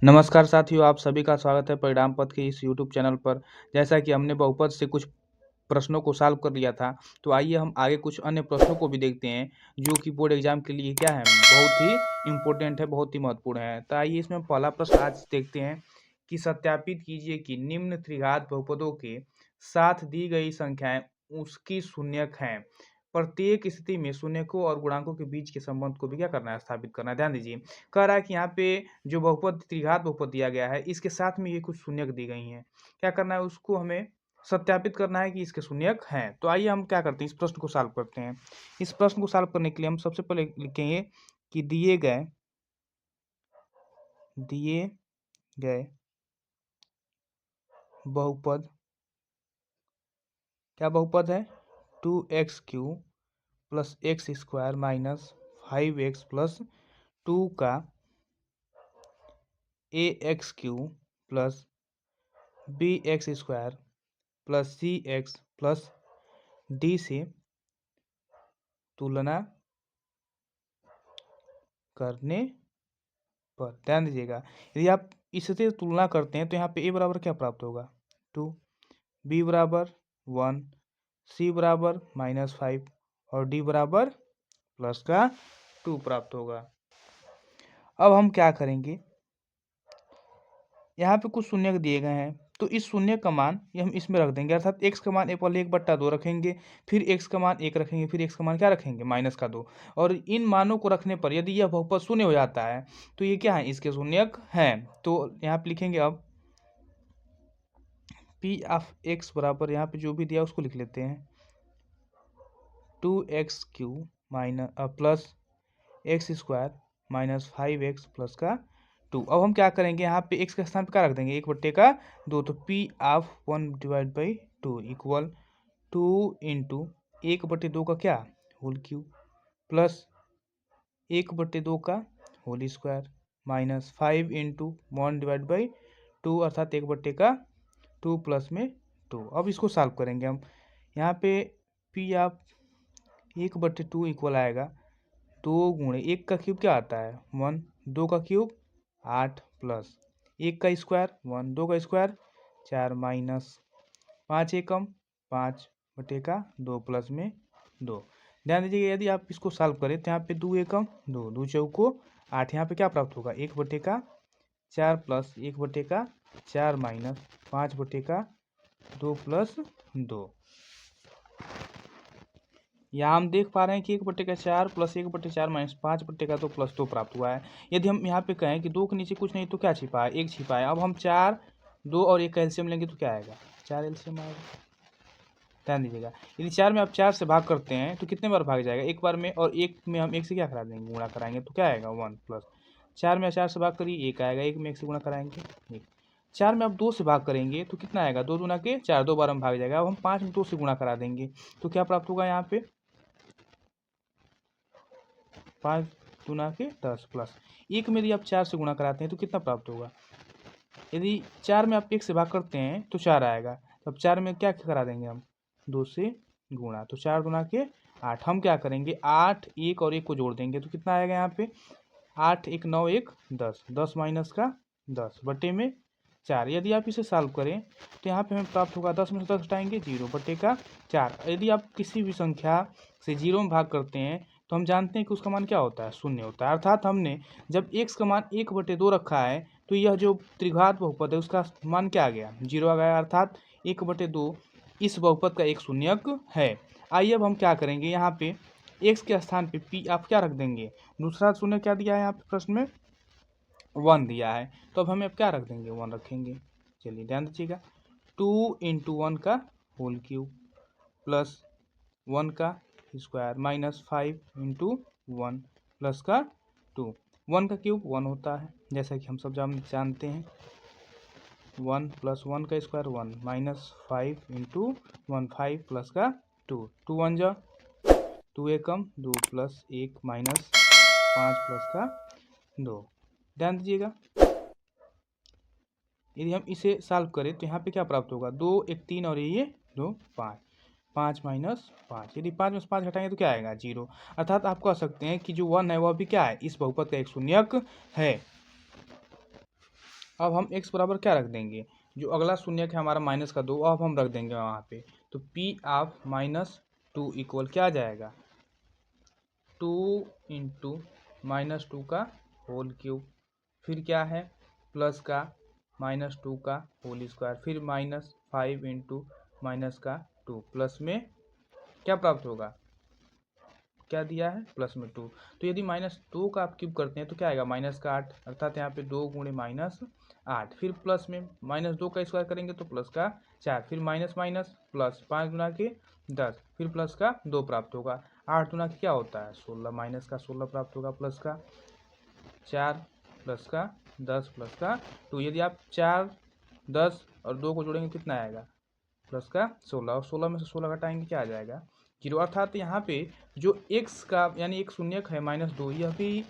नमस्कार साथियों, आप सभी का स्वागत है परिणाम पथ के इस यूट्यूब चैनल पर। जैसा कि हमने बहुपद से कुछ प्रश्नों को सॉल्व कर लिया था, तो आइए हम आगे कुछ अन्य प्रश्नों को भी देखते हैं, जो कि बोर्ड एग्जाम के लिए क्या है, बहुत ही इम्पोर्टेंट है, बहुत ही महत्वपूर्ण है। तो आइए इसमें पहला प्रश्न आज देखते हैं कि सत्यापित कीजिए कि निम्न त्रिघात बहुपदों के साथ दी गई संख्याएं उसकी शून्यक हैं। प्रत्येक स्थिति में शून्यकों और गुणांकों के बीच के संबंध को भी क्या करना है, स्थापित करना है। ध्यान दीजिए, कह रहा है कि यहाँ पे जो बहुपद त्रिघात बहुपद दिया गया है, इसके साथ में ये कुछ शून्यक दी गई हैं। क्या करना है, उसको हमें सत्यापित करना है कि इसके शून्यक हैं। तो आइए हम क्या करते हैं, इस प्रश्न को सॉल्व करते हैं। इस प्रश्न को सॉल्व करने के लिए हम सबसे पहले लिखेंगे कि दिए गए बहुपद, क्या बहुपद है, 2x³ plus x square minus 5x plus 2 का ax³ plus bx square plus cx plus d से तुलना करने पर। ध्यान दीजिएगा, यदि आप इससे तुलना करते हैं तो यहाँ पे a बराबर क्या प्राप्त होगा, 2, b बराबर 1, c बराबर -5 और d बराबर प्लस का 2 प्राप्त होगा। अब हम क्या करेंगे, यहाँ पे कुछ शून्यक दिए गए हैं, तो इस शून्य का मान ये हम इसमें रख देंगे, अर्थात x का मान पहले 1/2 रखेंगे, फिर x का मान 1 रखेंगे, फिर x का मान क्या रखेंगे, -2। और इन मानों को रखने पर यदि यह बहुपद शून्य हो जाता है तो ये क्या है, इसके शून्यक हैं। तो यहाँ पे लिखेंगे अब p ऑफ x बराबर, यहाँ पे जो भी दिया उसको लिख लेते हैं, 2x³ plus x square minus 5x plus का 2। अब हम क्या करेंगे, यहाँ पे x के स्थान पे क्या रख देंगे, 1/2। तो p ऑफ 1/2 इक्वल 2 इंटू 1/2 का क्या, होल क्यूब प्लस 1/2 का होल स्क्वायर माइनस 5 इंटू 1/2 अर्थात 1/2 प्लस में 2। अब इसको सॉल्व करेंगे हम, यहाँ पे p ऑफ 1/2 इक्वल आएगा 2 गुणे 1 का क्यूब क्या आता है, 1, 2 का क्यूब 8 प्लस 1 का स्क्वायर 1, 2 का स्क्वायर 4 माइनस 5 एकम 5/2 प्लस में 2। ध्यान दीजिएगा, यदि आप इसको सॉल्व करें तो यहाँ पे 2 एकम 2, 2 चौको 8, यहाँ पे क्या प्राप्त होगा, 1/4 प्लस 1/4 माइनस 5/2 प्लस 2। यहाँ हम देख पा रहे हैं कि 1/4 प्लस 1/4 माइनस 5/2 प्लस 2 प्राप्त हुआ है। यदि हम यहाँ पे कहें कि 2 के नीचे कुछ नहीं तो क्या छिपा है, 1 छिपा है। अब हम 4, 2 और 1 का एलसीएम लेंगे तो क्या आएगा, 4 एलसीएम आएगा। ध्यान दीजिएगा, यदि 4 में आप 4 से भाग करते हैं तो कितने बार भाग जाएगा, एक बार में, और 1 में हम 1 से क्या करा देंगे, गुणा कराएंगे तो क्या आएगा, 1 प्लस 4 में 4 से भाग करिए 1 आएगा, 1 में 1 से गुणा कराएंगे 1। 4 में आप 2 से भाग करेंगे तो कितना आएगा, 2 दूना के 4, 2 बार हम भाग जाएगा। अब हम 5 में 2 से गुणा करा देंगे तो क्या प्राप्त होगा, यहाँ पे 5 दूना के 10 प्लस 1 में यदि आप 4 से गुणा कराते हैं तो कितना प्राप्त होगा, यदि 4 में आप 1 से भाग करते हैं तो 4 आएगा। तब 4 में क्या करा देंगे हम, 2 से गुणा, तो 4 दूना के 8। हम क्या करेंगे, 8, 1 और 1 को जोड़ देंगे तो कितना आएगा, यहाँ पे 8, 1, 9, 1, 10, 10 माइनस का 10 बटे में 4। यदि आप इसे सॉल्व करें तो यहाँ पे हमें प्राप्त होगा, 10 में से 10 हटाएंगे 0 बटे का 4। यदि आप किसी भी संख्या से 0 में भाग करते हैं तो हम जानते हैं कि उसका मान क्या होता है, शून्य होता है। अर्थात हमने जब x का मान 1/2 रखा है तो यह जो त्रिघात बहुपद है उसका मान क्या आ गया, 0 आ गया, अर्थात 1/2 इस बहुपद का एक शून्यक है। आइए अब हम क्या करेंगे, यहाँ पे x के स्थान पे p आप क्या रख देंगे, दूसरा शून्य क्या दिया है यहाँ पे प्रश्न में, 1 दिया है, तो अब हमें अब क्या रख देंगे, 1 रखेंगे। चलिए ध्यान दीजिएगा, 2 इंटू 1 का होल क्यूब प्लस 1 का स्क्वायर माइनस 5 इंटू 1 प्लस का 2। 1 का क्यूब 1 होता है, जैसा कि हम सब जानते हैं। 1 प्लस 1 का स्क्वायर 1 माइनस 5 इंटू 1 5 प्लस का 2, 2 1 जा 2 एकम 2 प्लस 1 माइनस 5 प्लस का 2। ध्यान दीजिएगा, यदि हम इसे सॉल्व करें तो यहाँ पे क्या प्राप्त होगा, 2 1 3 और ये 2 5, 5 माइनस 5। यदि 5 में से 5 घटाएंगे तो क्या आएगा, 0। अर्थात आप कह सकते हैं कि जो 1 है वह भी क्या है, इस बहुपद का एक शून्यक है। अब हम x बराबर क्या रख देंगे, जो अगला शून्यक है हमारा -2, अब हम रख देंगे वहाँ पे। तो p ऑफ -2 इक्वल क्या आ जाएगा, 2 इंटू -2 का होल क्यूब, फिर क्या है प्लस का -2 का होल स्क्वायर, फिर -5 इंटू -2 प्लस में क्या प्राप्त होगा, क्या दिया है +2। तो यदि -2 का आप क्यूब करते हैं तो क्या आएगा -8, अर्थात यहाँ पे 2 गुणे -8, फिर प्लस में -2 का स्क्वायर करेंगे तो प्लस का 4, फिर माइनस माइनस प्लस 5 गुना के 10, फिर प्लस का 2 प्राप्त होगा। 8 गुना के क्या होता है 16, माइनस का 16 प्राप्त होगा, प्लस का 4, प्लस का 10, प्लस का 2। यदि आप 4, 10 और 2 को जोड़ेंगे कितना आएगा, प्लस का 16, और 16 में से 16 घटाएंगे क्या आ जाएगा 0। अर्थात यहाँ पे जो x का यानी एक शून्यक है -2, यह भी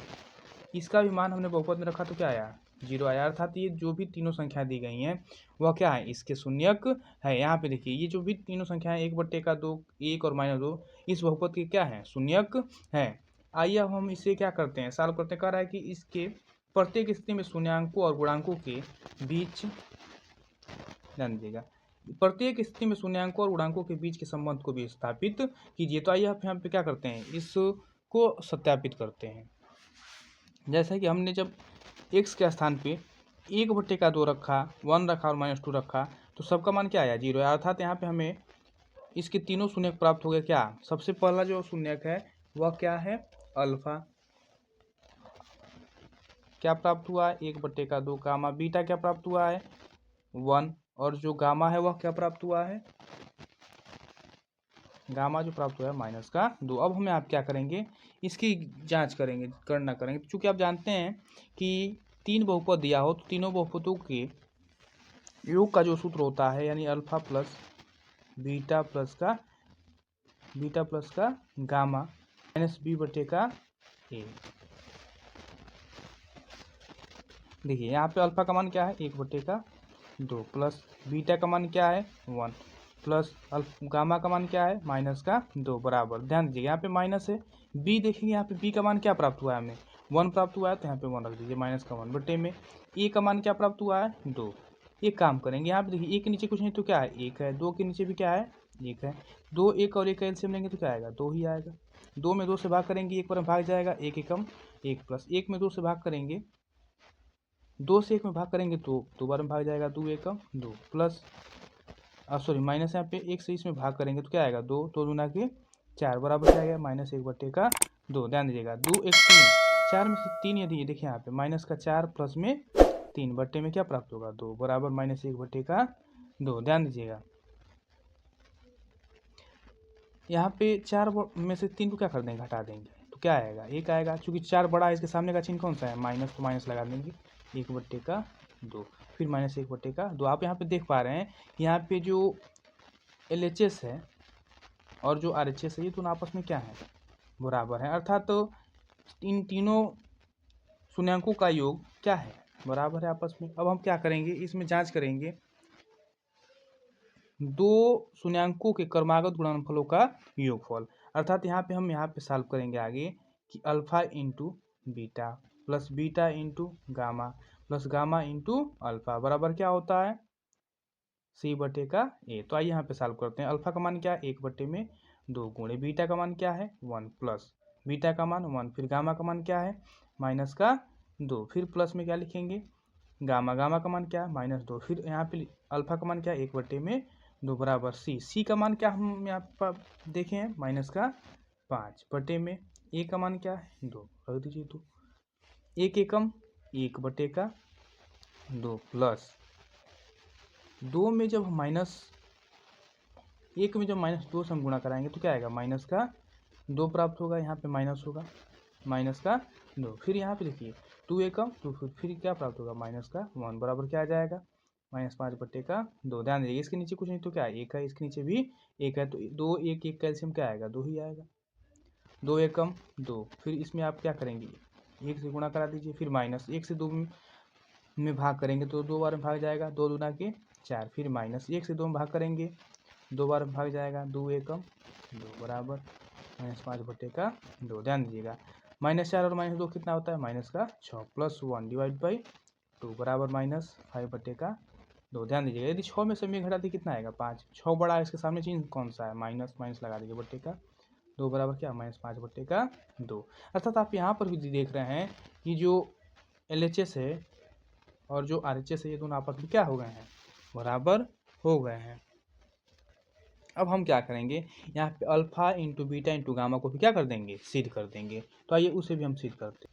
इसका भी मान हमने बहुपद में रखा तो क्या आया 0 आया। अर्थात ये जो भी तीनों संख्या दी गई हैं वह क्या है, इसके शून्यक है। यहाँ पे देखिए ये जो भी तीनों संख्याएं 1/2, 1 और -2 इस बहुपद के क्या है शून्यक है। आइए अब हम इसे क्या करते हैं, सॉल्व करते हैं। कह रहा है कि इसके प्रत्येक स्थिति में शून्यांकों और गुणांकों के बीच, ध्यान दीजिएगा, प्रत्येक स्थिति में शून्यांकों और गुणांकों के बीच के संबंध को भी स्थापित कीजिए। तो आइए आप यहाँ पे क्या करते हैं, इसको सत्यापित करते हैं। जैसा कि हमने जब x के स्थान पे 1/2 रखा, 1 रखा और -2 रखा तो सबका मान क्या आया 0 है। अर्थात यहाँ पे हमें इसके तीनों शून्यक प्राप्त हो गए। क्या, सबसे पहला जो शून्यक है वह क्या है अल्फा, क्या प्राप्त हुआ है 1/2, गामा, बीटा क्या प्राप्त हुआ है 1, और जो गामा है वह क्या प्राप्त हुआ है, गामा जो प्राप्त हुआ है -2। अब हमें आप क्या करेंगे, इसकी जांच करेंगे, गणना करेंगे। चूंकि आप जानते हैं कि 3 बहुपद दिया हो तो तीनों बहुपदों के योग का जो सूत्र होता है यानी अल्फा प्लस बीटा प्लस का गामा -b/a। देखिए यहाँ पे अल्फा का मान क्या है 1/2 प्लस बीटा का मान क्या है 1 प्लस गामा का मान क्या है -2 बराबर। ध्यान दीजिए यहाँ पे माइनस है, बी देखेंगे यहाँ पे बी का मान क्या प्राप्त हुआ है हमें 1 प्राप्त हुआ है, तो यहाँ पे 1 रख दीजिए, -1/, में ए का मान क्या प्राप्त हुआ है 2। एक काम करेंगे यहाँ पे देखिए, एक के नीचे कुछ नहीं तो क्या है 1 है, 2 के नीचे भी क्या है 1 है, 2 1 और 1 का एलसीएम लेंगे तो क्या आएगा 2 ही आएगा। 2 में 2 से भाग करेंगे 1 पर भाग जाएगा, 1 एकम 1 प्लस 1 में 2 से भाग करेंगे, 2 से 1 में भाग करेंगे तो 2 बार में भाग जाएगा, 2 एकम 2 प्लस सॉरी माइनस यहाँ पे 1 से इसमें भाग करेंगे तो क्या आएगा 2, 2 दूना के 4 बराबर क्या आएगा -1/2। ध्यान दीजिएगा 2 1 3, 4 में से 3 यदि देखिए यहाँ पे -4 प्लस में 3 बट्टे में क्या प्राप्त होगा 2 बराबर -1/2। ध्यान दीजिएगा यहाँ पे 4 में से 3 को क्या कर देंगे घटा देंगे तो क्या आएगा 1 आएगा। चूंकि 4 बड़ा है इसके सामने का चिन्ह कौन सा है माइनस, तो माइनस लगा देंगे 1/2, फिर -1/2। आप यहाँ पे देख पा रहे हैं यहाँ पे जो LHS है और जो RHS है ये दोनों आपस में क्या है बराबर है। अर्थात तो इन तीनों शून्यांकों का योग क्या है बराबर है आपस में। अब हम क्या करेंगे, इसमें जांच करेंगे दो शून्यांकों के क्रमागत गुणनफलों का योगफल। अर्थात यहाँ पे हम यहाँ पे सॉल्व करेंगे आगे कि alpha into beta plus beta into gamma plus gamma into alpha बराबर क्या होता है c/a। तो आइए यहाँ पे सॉल्व करते हैं। अल्फा का मान क्या है 1/2 गुणे बीटा का मान क्या है 1 प्लस बीटा का मान 1, फिर गामा का मान क्या है -2, फिर प्लस में क्या लिखेंगे गामा का मान क्या है -2, फिर यहाँ पे अल्फा का मान क्या है 1/2 बराबर c का मान क्या हम यहाँ पर देखे हैं -5 ए का मान क्या है 2 रख दीजिए 2, 1 एकम 1/2 प्लस 2 में जब -1 में जब -2 से हम गुणा कराएंगे तो क्या आएगा -2 प्राप्त होगा, यहाँ पे माइनस होगा -2, फिर यहाँ पे देखिए 2 एकम 2, फिर क्या प्राप्त होगा -1 बराबर क्या आ जाएगा -5/2। ध्यान दीजिए इसके नीचे कुछ नहीं तो क्या है 1 है, इसके नीचे भी 1 है, तो 2 1 1 कैल्शियम क्या आएगा 2 ही आएगा, 2 एकम 2, फिर इसमें आप क्या करेंगे 1 से गुणा करा दीजिए, फिर -1 से 2 में भाग करेंगे तो 2 बार में भाग जाएगा, 2 दूना के 4, फिर -1 से 2 में भाग करेंगे 2 बार में भाग जाएगा, 2 एकम 2 बराबर -5/2। ध्यान दीजिएगा -4 और -2 कितना होता है -6 प्लस 1 डिवाइड बाई 2 बराबर -5/2। ध्यान दीजिएगा, यदि 6 में से में घटा दी कितना आएगा 5। 6 बड़ा है, इसके सामने चिन्ह कौन सा है माइनस, माइनस लगा दीजिए बट्टे का 2 बराबर क्या -5/2। अर्थात आप यहाँ पर भी देख रहे हैं कि जो LHS है और जो RHS है ये दोनों आपस में क्या हो गए हैं, बराबर हो गए हैं। अब हम क्या करेंगे, यहाँ पे alpha into beta into gamma को भी क्या कर देंगे, सिद्ध कर देंगे। तो आइए उसे भी हम सिद्ध करते हैं।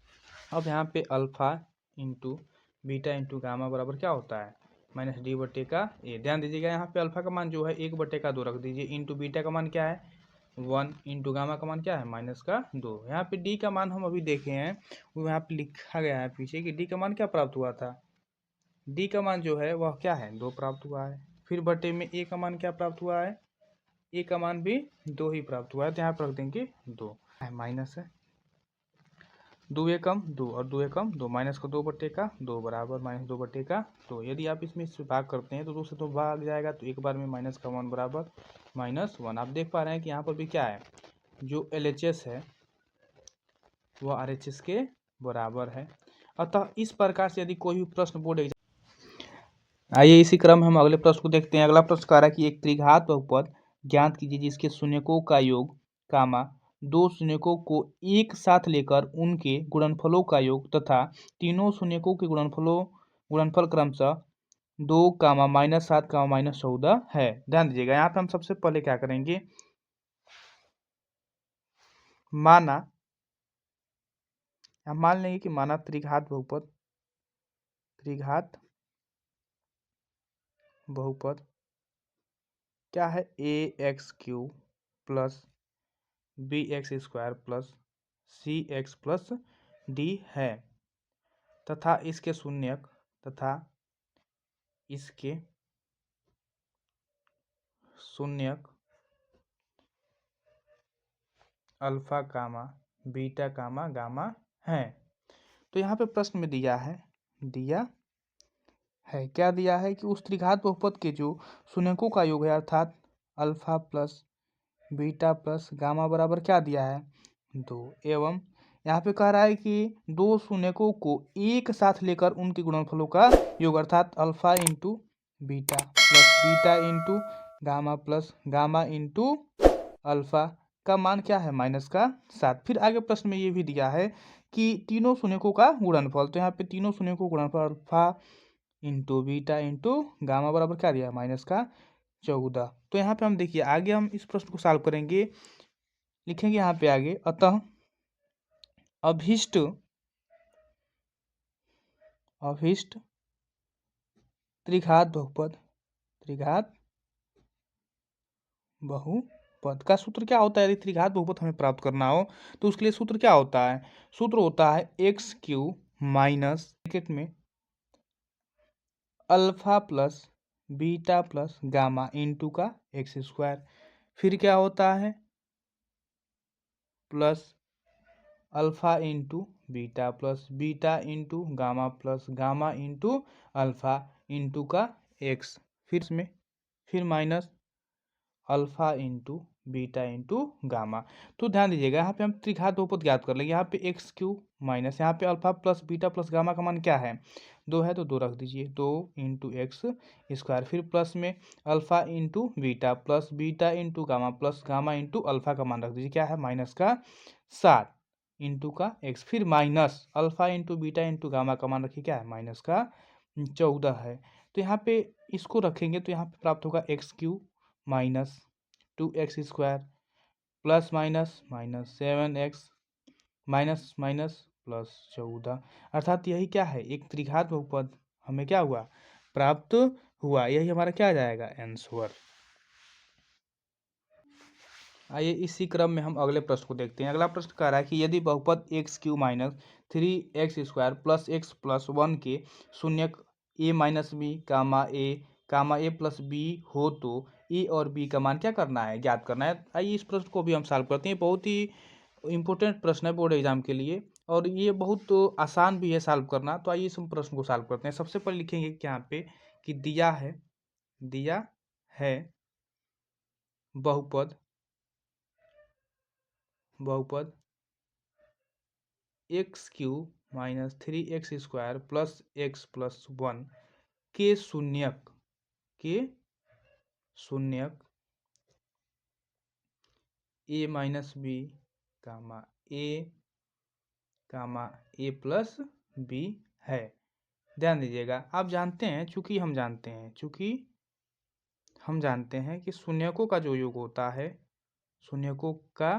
अब यहाँ पे alpha into beta into gamma बराबर क्या होता है -d/a। ध्यान दीजिएगा, यहाँ पे अल्फा का मान जो है 1/2 रख दीजिए, इंटू बीटा का मान क्या है 1, इंटू गामा का मान क्या है -2। यहाँ पे डी का मान हम अभी देखे हैं, वो यहाँ पे लिखा गया है पीछे कि डी का मान क्या प्राप्त हुआ था, डी का मान जो है वह क्या है 2 प्राप्त हुआ है। फिर बटे में ए का मान क्या प्राप्त हुआ है, ए का मान भी 2 ही प्राप्त हुआ है, तो यहाँ पर रख देंगे 2 माइनस है 2 एकम 2 और 2 एकम 2, माइनस का 2/2 बराबर -2/2। यदि आप इसमें इससे भाग करते हैं तो 2 से तो भाग जाएगा, तो एक बार में माइनस का 1 बराबर -1। आप देख पा रहे हैं कि यहाँ पर भी क्या है, जो LHS है वह RHS के बराबर है। अतः इस प्रकार से यदि कोई भी प्रश्न बोर्ड एग्जाम, आइए इसी क्रम में हम अगले प्रश्न को देखते हैं। अगला प्रश्न कह रहा है कि एक त्रिघात बहुपद ज्ञात कीजिए जिसके शून्यकों का योग कामा 2 शून्यकों को एक साथ लेकर उनके गुणनफलों का योग तथा तीनों शून्यकों के गुणनफल क्रमशः 2 -7 -14 है। ध्यान दीजिएगा, यहाँ पे हम सबसे पहले क्या करेंगे, हम मान लेंगे कि माना त्रिघात बहुपद क्या है ax³ plus bx² plus cx plus d है तथा इसके शून्यक अल्फा बीटा गामा है। तो यहाँ पे प्रश्न में दिया है क्या दिया है कि उस त्रिघात बहुपद के जो शून्यकों का योग है अर्थात alpha plus beta plus gamma बराबर क्या दिया है 2, एवं यहाँ पे कह रहा है कि 2 शून्यकों को एक साथ लेकर उनके गुणनफलों का योग अर्थात alpha into beta plus beta into gamma plus gamma into alpha का मान क्या है -7। फिर आगे प्रश्न में ये भी दिया है कि तीनों शून्यकों का गुणनफल, तो यहाँ पे तीनों शून्यकों का गुणनफल alpha into beta into gamma बराबर क्या दिया -14। तो यहाँ पे हम देखिए आगे हम इस प्रश्न को सॉल्व करेंगे, लिखेंगे यहाँ पे आगे, अतः अभीष्ट त्रिघात बहुपद का सूत्र क्या होता है। यदि त्रिघात बहुपद हमें प्राप्त करना हो तो उसके लिए सूत्र क्या होता है, सूत्र होता है x³ माइनस ब्रैकेट में alpha plus beta plus gamma into का x², फिर क्या होता है plus alpha into beta plus beta into gamma plus gamma into alpha into का x, फिर minus alpha into beta into gamma. तो ध्यान दीजिएगा यहाँ पे हम त्रिघात बहुपद ज्ञात कर लेंगे। यहाँ पे x³ माइनस यहाँ पे alpha plus beta plus gamma का मान क्या है 2 है, तो 2 रख दीजिए 2 इंटू x², फिर प्लस में alpha into beta plus beta into gamma plus gamma into alpha का मान रख दीजिए क्या है -7 इंटू का x, फिर minus alpha into beta into gamma का मान रखिए क्या है -14 है। तो यहाँ पे इसको रखेंगे तो यहाँ पे प्राप्त होगा x³ minus 2x² plus -7x minus plus 14, अर्थात यही क्या है एक त्रिघात बहुपद हमें क्या हुआ प्राप्त हुआ। यही हमारा क्या आ जाएगा आंसर। आइए इसी क्रम में हम अगले प्रश्न को देखते हैं। अगला प्रश्न कह रहा है कि यदि बहुपद x³ minus 3x² plus x plus 1 के शून्यक a minus B comma A plus B हो तो ए और बी का मान क्या करना है, ज्ञात करना है। आइए इस प्रश्न को भी हम सॉल्व करते हैं। बहुत ही इंपॉर्टेंट प्रश्न है बोर्ड एग्जाम के लिए और ये बहुत आसान भी है सॉल्व करना। तो आइए इस प्रश्न को सॉल्व करते हैं। सबसे पहले लिखेंगे कि यहाँ पे कि दिया है बहुपद x³ minus 3x² plus x plus 1 के शून्यक a minus B comma a plus B है। ध्यान दीजिएगा, आप जानते हैं, चूंकि हम जानते हैं कि शून्यकों का जो योग होता है, शून्यकों का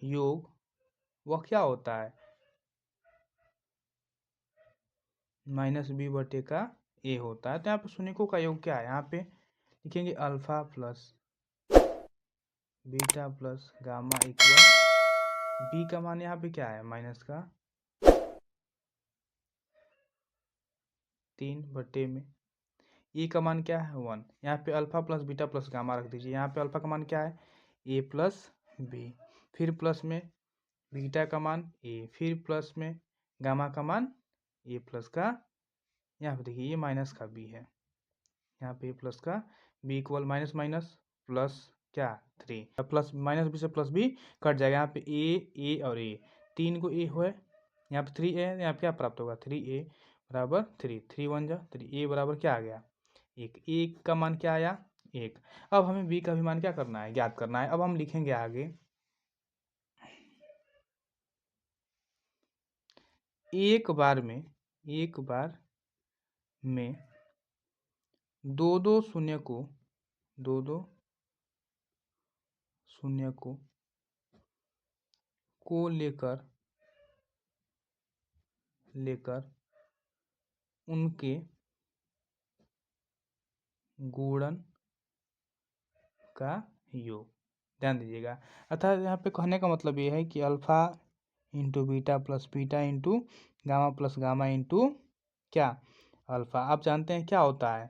योग वह क्या होता है, माइनस बी बटे का ए होता है। तो यहाँ पे शून्यकों का योग क्या है, यहाँ पे लिखेंगे alpha plus beta plus gamma equal B का मान यहाँ पे क्या है, माइनस का 3 बटे में ए का मान क्या है 1। यहाँ पे alpha plus beta plus gamma रख दीजिए। यहाँ पे अल्फा का मान क्या है ए प्लस बी, फिर प्लस में बीटा का मान ए, फिर प्लस में गामा का मान ए प्लस का, यहाँ पे देखिए ये माइनस का बी है, यहाँ पे प्लस का B equal minus minus plus क्या 3, प्लस माइनस बी से प्लस बी कट जाएगा। यहाँ पे ए और ए, 3 को ए हुए, यहाँ पे 3a है, यहाँ पे क्या प्राप्त होगा 3a बराबर 3, 3 1 जा 3, a बराबर क्या आ गया 1, एक का मान क्या आया 1। अब हमें b का भी मान क्या करना है, ज्ञात करना है। अब हम लिखेंगे आगे एक बार में दो शून्य को लेकर उनके गुणन का योग। ध्यान दीजिएगा, अर्थात यहाँ पे कहने का मतलब ये है कि alpha into beta plus beta into gamma plus gamma into क्या अल्फा। आप जानते हैं क्या होता है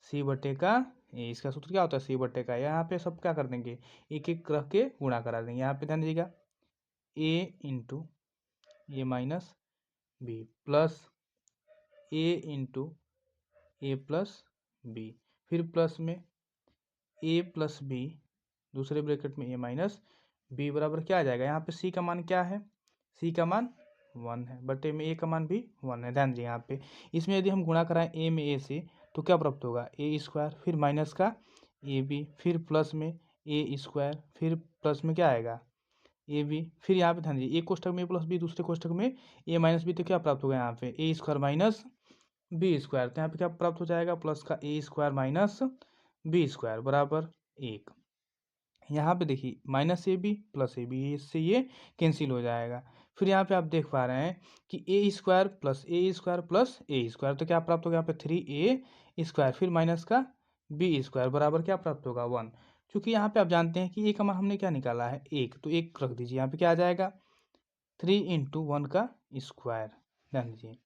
सी बटे का ए, इसका सूत्र क्या होता है सी बटे का। यहाँ पे सब क्या कर देंगे, एक एक रख के गुणा करा देंगे। यहाँ पे ध्यान दीजिएगा ए इंटू ए माइनस बी प्लस ए इंटू ए प्लस बी, फिर प्लस में ए प्लस बी, दूसरे ब्रैकेट में ए माइनस बी बराबर क्या आ जाएगा, यहाँ पे सी का मान क्या है, सी का मान 1 है, बटे में ए का मान भी 1 है। ध्यान दीजिए यहाँ पे इसमें यदि हम गुणा कराएं ए में ए से तो क्या प्राप्त होगा ए स्क्वायर, फिर माइनस का ए बी, फिर प्लस में ए स्क्वायर, फिर प्लस में क्या आएगा ए बी, फिर यहाँ पे ध्यान दीजिए एक कोष्ठक में प्लस बी, दूसरे कोष्ठक में ए माइनस बी, तो क्या प्राप्त होगा यहाँ पे A square minus B square. तो यहाँ पे क्या प्राप्त हो जाएगा प्लस का A square minus B square बराबर 1। यहाँ पे देखिए minus A B plus A B, इससे ये कैंसिल हो जाएगा। फिर यहाँ पे आप देख पा रहे हैं कि ए स्क्वायर प्लस ए स्क्वायर, तो क्या प्राप्त होगा यहाँ पे 3a स्क्वायर, फिर माइनस का बी स्क्वायर बराबर क्या प्राप्त होगा 1। क्योंकि यहाँ पे आप जानते हैं कि ए का मान हमने क्या निकाला है 1, तो 1 रख दीजिए। यहाँ पे क्या आ जाएगा 3 इंटू 1 का स्क्वायर, ध्यान दीजिए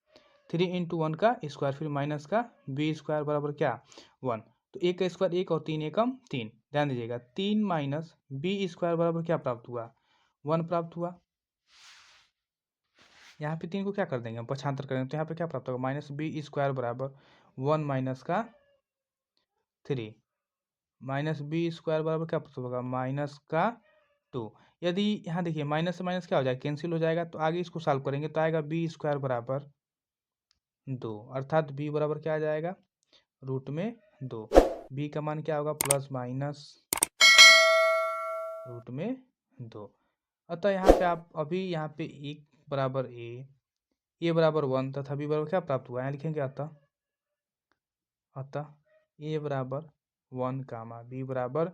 3 इंटू 1 का स्क्वायर, फिर माइनस का बी स्क्वायर बराबर क्या 1। तो 1 का स्क्वायर 1 और 3 एकम 3, ध्यान दीजिएगा 3 माइनस बी स्क्वायर बराबर क्या प्राप्त हुआ 1 प्राप्त हुआ। यहाँ पे 3 को क्या कर देंगे हम पक्षांतर करेंगे, तो यहाँ पे क्या प्राप्त होगा माइनस बी स्क्वायर बराबर 1 माइनस का 3, माइनस बी स्क्वायर बराबर क्या प्राप्त होगा माइनस का 2। यदि यहाँ देखिए माइनस से माइनस क्या हो जाएगा कैंसिल हो जाएगा, तो आगे इसको सॉल्व करेंगे तो आएगा बी स्क्वायर बराबर 2, अर्थात बी बराबर क्या आ जाएगा रूट में 2। बी का मान क्या होगा प्लस माइनस रूट में 2। अतः यहाँ पे आप अभी यहाँ पे एक बराबर ए बराबर 1 तथा बी बराबर क्या प्राप्त हुआ, यहाँ लिखेंगे अतः ए बराबर 1 कामा बी बराबर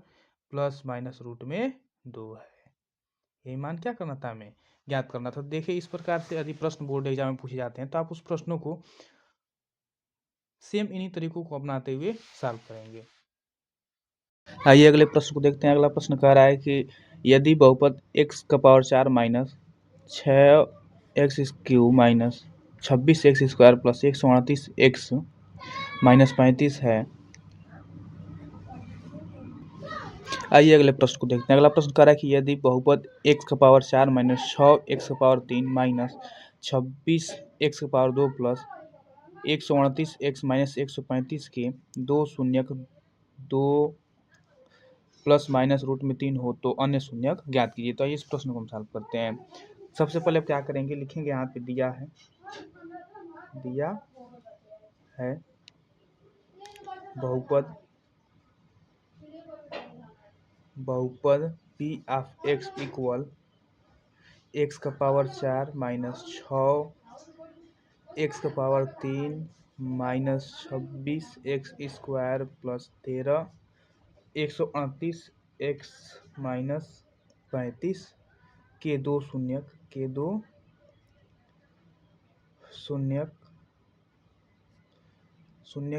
प्लस माइनस रूट में 2 है। यही मान क्या करना था हमें ज्ञात करना था। देखिए इस प्रकार से यदि प्रश्न बोर्ड एग्जाम में पूछे जाते हैं तो आप उस प्रश्नों को सेम इन्हीं तरीकों को अपनाते हुए सॉल्व करेंगे। आइए अगले प्रश्न को देखते हैं। अगला प्रश्न कह रहा है कि यदि बहुपद x का power 4 minus 6x cube minus 26x square plus 138x minus 35 है। आइए अगले प्रश्न को देखते हैं। अगला प्रश्न कह रहा है कि यदि बहुपद x का पावर 4 माइनस 6x का पावर 3 माइनस 26x का पावर 2 प्लस 138x माइनस 135 के दो शून्यक 2 प्लस माइनस रूट में 3 हो तो अन्य शून्यक ज्ञात कीजिए। तो इस प्रश्न को हम सॉल्व करते हैं। सबसे पहले आप क्या करेंगे, लिखेंगे यहाँ पे दिया है बहुपद P of x equal x का पावर 4 माइनस 6 एक्स का power 3 minus 26 x square plus 13 138 x minus 35 के दो शून्य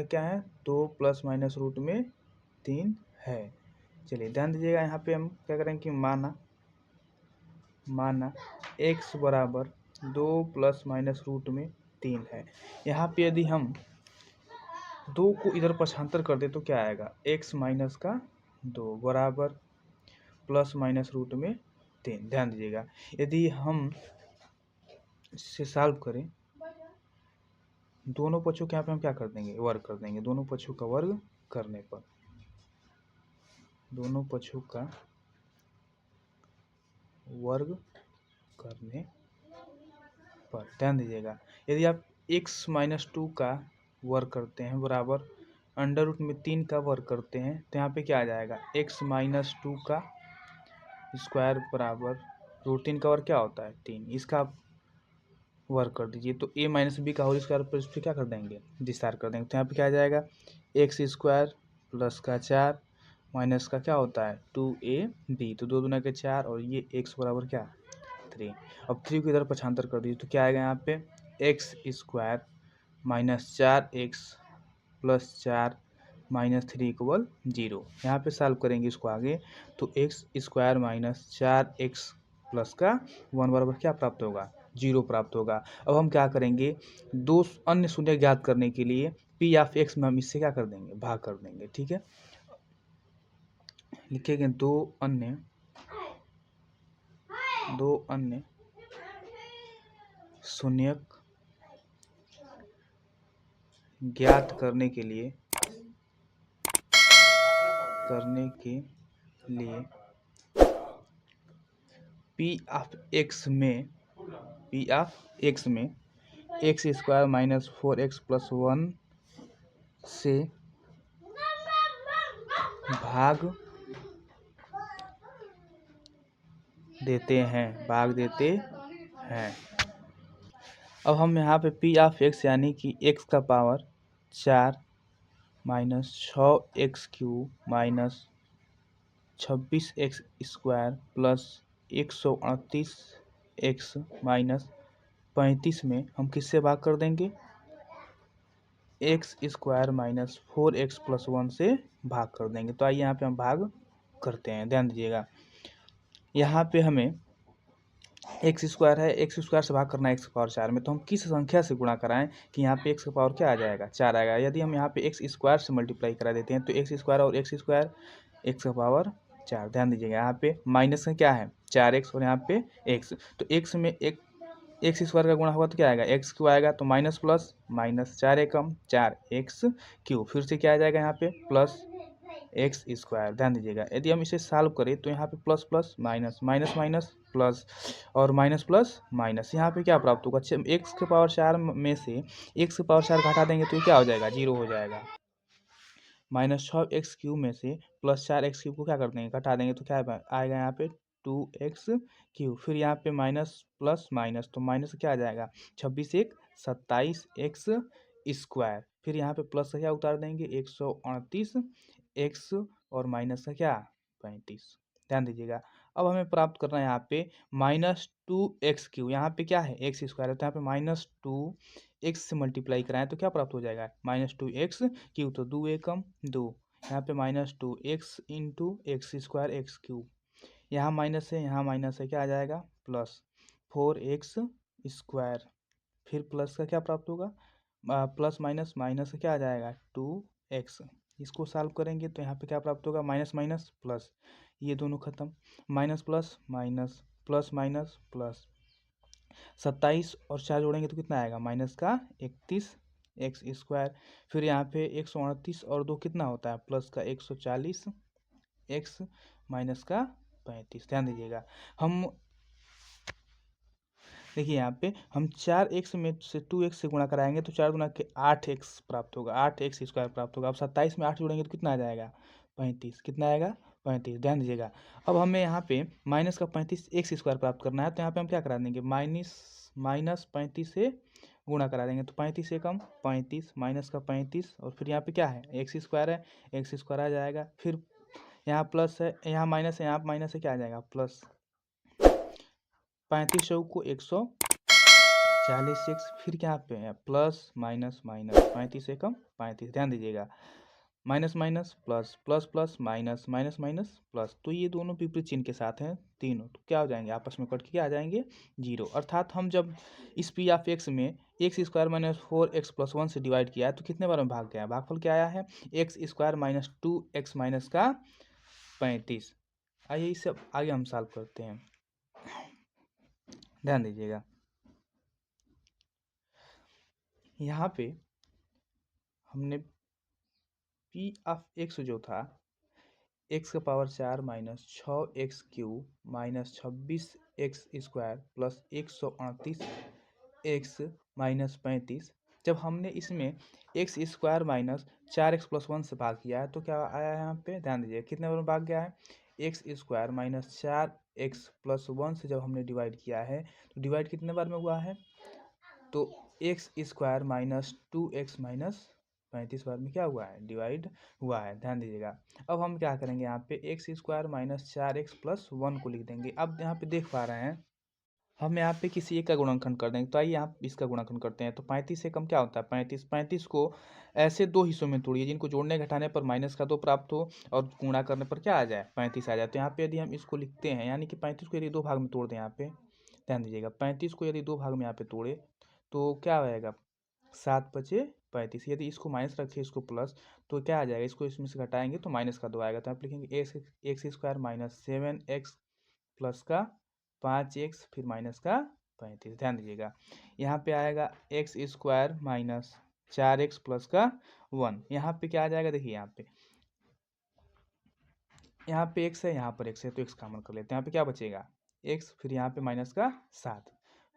क्या है, 2 प्लस माइनस रूट में 3 है। चलिए ध्यान दीजिएगा, यहाँ पे हम क्या करेंगे कि माना x बराबर 2 प्लस माइनस रूट में 3 है। यहाँ पे यदि हम 2 को इधर पक्षांतर कर दे तो क्या आएगा, x माइनस का 2 बराबर प्लस माइनस रूट में 3। ध्यान दीजिएगा, यदि हम इससे सॉल्व करें दोनों पक्षों के यहाँ पे हम क्या कर देंगे, वर्ग कर देंगे। दोनों पक्षों का वर्ग करने पर ध्यान दीजिएगा, यदि आप x माइनस 2 का वर्ग करते हैं बराबर अंडर रूट में 3 का वर्ग करते हैं तो यहाँ पे क्या आ जाएगा, x माइनस 2 का स्क्वायर बराबर रूट 3 का वर्ग क्या होता है 3, इसका आप वर्ग कर दीजिए तो a माइनस बी का होल स्क्वायर पर इस पर क्या कर देंगे, विस्तार कर देंगे। तो यहाँ पे क्या आ जाएगा, एक्स स्क्वायर प्लस का 4 माइनस का क्या होता है 2ab, तो 2 दूना के 4 और ये x बराबर क्या 3। अब 3 को इधर पक्षांतर कर दीजिए तो क्या आएगा यहाँ पे, x square minus 4x plus 4 minus 3 equal 0। यहाँ पे सॉल्व करेंगे इसको आगे तो x square minus 4x plus का 1 बराबर क्या प्राप्त होगा, 0 प्राप्त होगा। अब हम क्या करेंगे, दो अन्य शून्य ज्ञात करने के लिए पी ऑफ एक्स में हम इससे क्या कर देंगे, भाग कर देंगे। ठीक है, लिखेंगे दो अन्य शून्यक ज्ञात करने के लिए पी ऑफ एक्स में x square minus 4x plus 1 से भाग देते हैं। अब हम यहाँ पे पी ऑफ एक्स यानी कि x का power 4 minus 6x cube minus 26x square plus 138x minus 35 में हम किससे भाग कर देंगे, x square minus 4x plus 1 से भाग कर देंगे। तो आइए यहाँ पे हम भाग करते हैं। ध्यान दीजिएगा, यहाँ पे हमें एक्स स्क्वायर है, एक्स स्क्वायर से भाग करना है एक्स का पावर 4 में, तो हम किस संख्या से गुणा कराएं कि यहाँ पे एक्स का पावर क्या आ जाएगा 4 आएगा। यदि हम यहाँ पे एक्स स्क्वायर से मल्टीप्लाई करा देते हैं तो एक्स स्क्वायर और एक्स स्क्वायर एक्स का पावर 4। ध्यान दीजिएगा, यहाँ पे माइनस का क्या है 4x और यहाँ पे x, तो x में एक एक्स स्क्वायर का गुणा होगा तो क्या आएगा, एक्स क्यू आएगा, तो माइनस प्लस माइनस 4 एकम 4x क्यू, फिर से क्या आ जाएगा यहाँ पे प्लस एक्स स्क्वायर। ध्यान दीजिएगा, यदि हम इसे सॉल्व करें तो यहाँ पे plus plus minus minus minus plus और माइनस प्लस माइनस, यहाँ पे क्या प्राप्त होगा, एक्स के पावर 4 में से एक्स के पावर 4 घटा देंगे तो ये क्या हो जाएगा, 0 हो जाएगा। माइनस 6x क्यूब में से प्लस 4x क्यूब को क्या कर देंगे, घटा देंगे तो क्या आएगा यहाँ पे 2x क्यूब, फिर यहाँ पे माइनस प्लस माइनस तो माइनस क्या आ जाएगा 26 1 27x स्क्वायर, फिर यहाँ पे प्लस का क्या उतार देंगे 138x और माइनस का क्या 35। ध्यान दीजिएगा, अब हमें प्राप्त करना है यहाँ पे माइनस 2x क्यूब, यहाँ पे क्या है एक्स स्क्वायर है तो यहाँ पे माइनस 2x से मल्टीप्लाई कराएं तो क्या प्राप्त हो जाएगा माइनस 2x क्यूब, तो 2 एकम 2, यहाँ पे minus 2x into x square x cube, यहाँ माइनस है यहाँ माइनस है, क्या आ जाएगा प्लस 4x स्क्वायर, फिर प्लस का क्या प्राप्त होगा प्लस माइनस माइनस का क्या आ जाएगा 2x, इसको सॉल्व करेंगे तो यहाँ पे क्या प्राप्त होगा माइनस माइनस प्लस, ये दोनों खत्म, minus plus minus plus minus plus 27 और 4 जोड़ेंगे तो कितना आएगा माइनस का 31 एक्स स्क्वायर, फिर यहाँ पे 138 और 2 कितना होता है प्लस का 140 एक्स माइनस का 35। ध्यान दीजिएगा, हम देखिए यहाँ पे हम 4x में से 2x से गुणा कराएंगे तो 4 गुना के 8x प्राप्त होगा, 8x स्क्वायर प्राप्त होगा। अब 27 में 8 जोड़ेंगे तो कितना आ जाएगा? 35। कितना आएगा? 35। ध्यान दीजिएगा। अब हमें यहाँ पे माइनस का 35 एक्स स्क्वायर प्राप्त करना है, तो यहाँ पे हम क्या करा देंगे? माइनस 35 से गुणा करा देंगे, तो 35 से कम 35 माइनस का 35, और फिर यहाँ पे क्या है? एक्स स्क्वायर है, एक्स स्क्वायर आ जाएगा। फिर यहाँ प्लस है, यहाँ माइनस है, यहाँ माइनस है, क्या आ जाएगा? प्लस 35 चौक को 140 एक्स, फिर क्या पे है? प्लस माइनस माइनस 35 से कम 35। ध्यान दीजिएगा, minus minus plus, plus plus minus, minus minus plus, तो ये दोनों विपरीत चिन्ह के साथ हैं तीनों, तो क्या हो जाएंगे? आपस में कट के क्या आ जाएंगे? 0। अर्थात हम जब इस पी ऑफ एक्स में x square minus 4x plus 1 से डिवाइड किया है तो कितने बार में भाग गया है? भागफल क्या आया है? X square minus 2x minus का 35। आइए इसे आगे हम सॉल्व करते हैं, ध्यान दीजिएगा। यहाँ पे हमने पी ऑफ एक्स जो था एक्स का power 4 minus 6x cube minus 26x square plus 138x minus 35, जब हमने इसमें x square minus 4x plus 1 से भाग किया है तो क्या आया है? यहाँ पे ध्यान दीजिए कितने बार में भाग गया है? X square minus 4x plus 1 से जब हमने डिवाइड किया है तो डिवाइड कितने बार में हुआ है? तो x square minus 2x minus 35 बार में क्या हुआ है? डिवाइड हुआ है। ध्यान दीजिएगा। अब हम क्या करेंगे? यहाँ पे x square minus 4x plus 1 को लिख देंगे। अब यहाँ पे देख पा रहे हैं हम यहाँ पे किसी एक का गुणनखंड कर देंगे, तो आइए यहाँ इसका गुणनखंड करते हैं। तो 35 से कम क्या होता है? 35। 35 को ऐसे दो हिस्सों में तोड़िए जिनको जोड़ने घटाने पर माइनस का 2 प्राप्त हो और गुणा करने पर क्या आ जाए? 35 आ जाए। तो यहाँ पे यदि हम इसको लिखते हैं, यानी कि 35 को यदि 2 भाग में तोड़ दें, यहाँ पे ध्यान दीजिएगा, 35 को यदि 2 भाग में यहाँ पे तोड़े तो क्या आएगा? 7 बचे 35। यदि इसको माइनस रखें, इसको प्लस, तो क्या आ जाएगा? इसको इसमें से घटाएंगे तो माइनस का 2 आएगा। तो आप लिखेंगे x square minus 7x plus का 5x फिर माइनस का 35। ध्यान दीजिएगा यहाँ पे आएगा x square minus 4x plus का 1। यहाँ पे क्या आ जाएगा? देखिए यहाँ पे x है, यहाँ पर x है, तो x कॉमन कर लेते हैं। यहाँ पे क्या बचेगा? x, फिर यहाँ पे माइनस का 7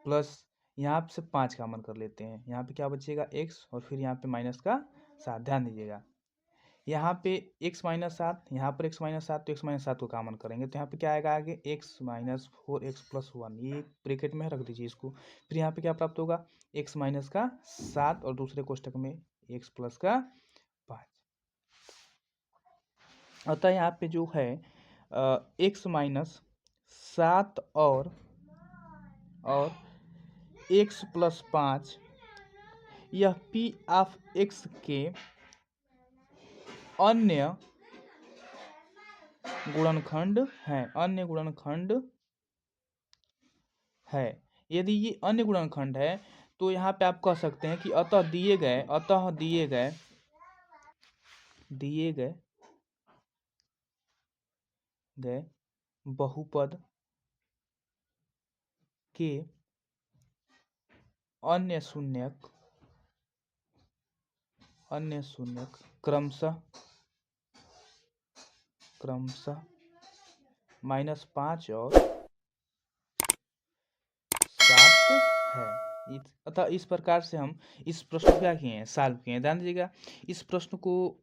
प्लस यहाँ से 5 कॉमन कर लेते हैं। यहाँ पे क्या बचेगा? x, और फिर यहाँ पे माइनस का 7। ध्यान दीजिएगा यहाँ पे x माइनस 7, यहाँ पर x माइनस 7, तो x माइनस 7 को कॉमन करेंगे तो यहाँ पे क्या आएगा? आगे x माइनस 4x प्लस 1, ये ब्रैकेट में रख दीजिए इसको। फिर यहाँ पे क्या प्राप्त होगा? x माइनस का 7 और दूसरे कोष्टक में x प्लस का 5। अतः यहाँ पे जो है x माइनस 7 और x प्लस 5 यह p ऑफ x के अन्य गुणनखंड है, अन्य गुणनखंड है। यदि ये अन्य गुणनखंड है तो यहाँ पे आप कह सकते हैं कि अतः दिए गए बहुपद के अन्य शून्यक क्रमशः -5 और 7 है। अतः इस प्रकार से हम इस प्रश्न को क्या किए हैं? सॉल्व किए हैं। ध्यान दीजिएगा इस प्रश्न को